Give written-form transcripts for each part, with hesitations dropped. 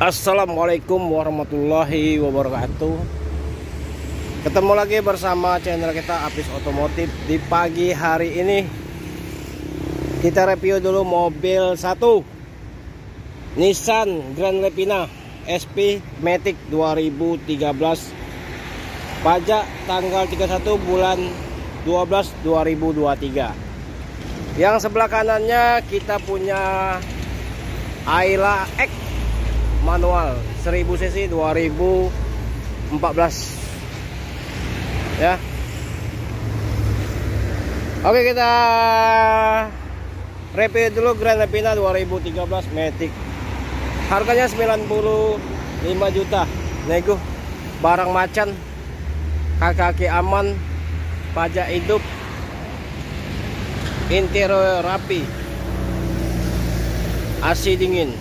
Assalamualaikum warahmatullahi wabarakatuh. Ketemu lagi bersama channel kita Apis Otomotif. Di pagi hari ini kita review dulu mobil satu, Nissan Grand Levina SP Matic 2013. Pajak tanggal 31 bulan 12 2023. Yang sebelah kanannya kita punya Ayla X manual 1000 cc 2014 ya. Oke, kita review dulu Grand Levina 2013 Matic. Harganya 95 juta nego, barang macan, kaki aman, pajak hidup, interior rapi, AC dingin.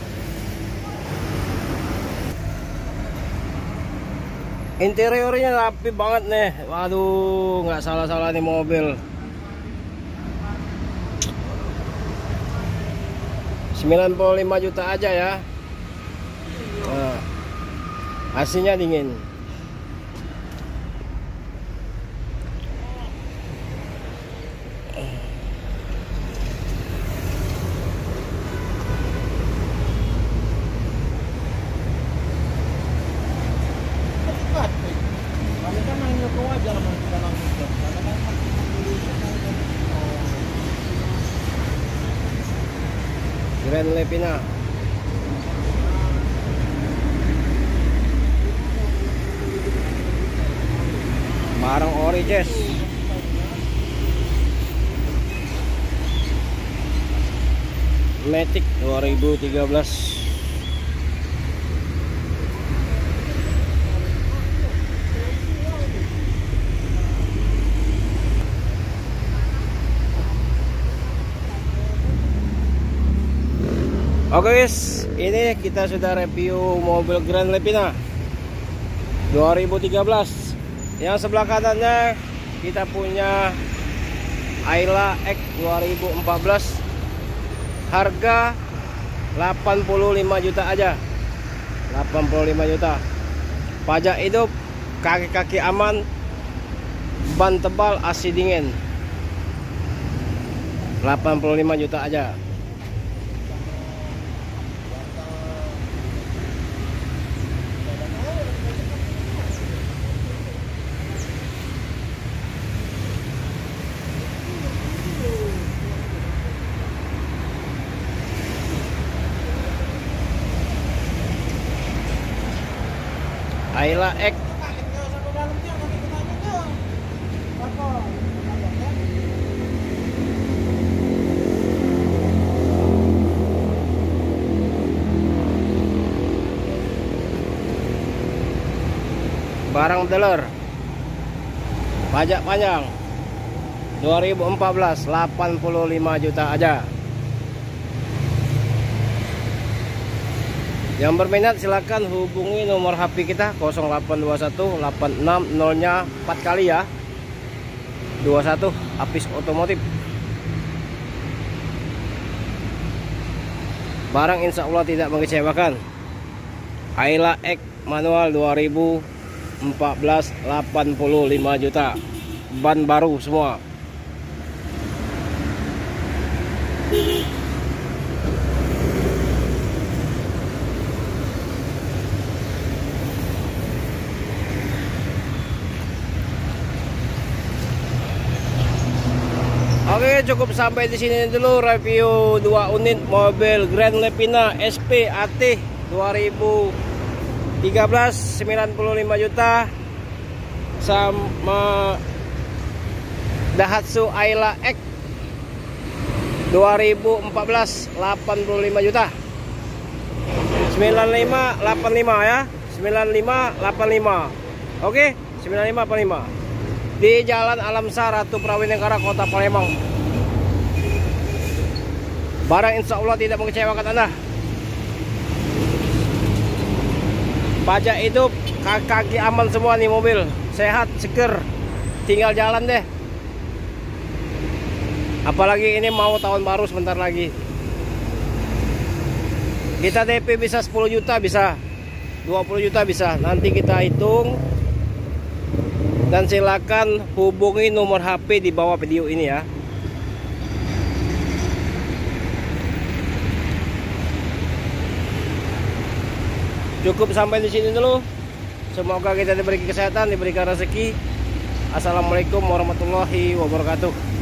Interiornya rapi banget nih. Waduh, nggak salah-salah nih mobil. 95 juta aja ya. Nah, AC-nya dingin. Grand Levina. Barang ori, Jess. Matic 2013. Oke guys, ini kita sudah review mobil Grand Levina 2013. Yang sebelah kanannya kita punya Ayla X 2014. Harga 85 juta aja. 85 juta. Pajak hidup, kaki-kaki aman, ban tebal, AC dingin. 85 juta aja. Ayla X. Barang dealer. Pajak panjang 2014, 85 juta aja. Yang berminat silakan hubungi nomor HP kita 0821 860-nya 4 kali ya. 21 Apis Otomotif. Barang insya Allah tidak mengecewakan. Ayla X manual 2014, 85 juta. Ban baru semua. Oke, cukup sampai di sini dulu review 2 unit mobil Grand Levina SP AT 2013 95 juta sama Daihatsu Ayla X 2014 85 juta. 9585 ya. 9585. Oke, 9585. Di Jalan Alamsar, Ratu Prawinegara, Kota Palembang. Barang insya Allah tidak mengecewakan Anda. Pajak hidup, kaki aman semua nih mobil. Sehat, seger, tinggal jalan deh. Apalagi ini mau tahun baru sebentar lagi. Kita DP bisa 10 juta bisa. 20 juta bisa. Nanti kita hitung. Dan silakan hubungi nomor HP di bawah video ini ya. Cukup sampai di sini dulu. Semoga kita diberi kesehatan, diberikan rezeki. Assalamualaikum warahmatullahi wabarakatuh.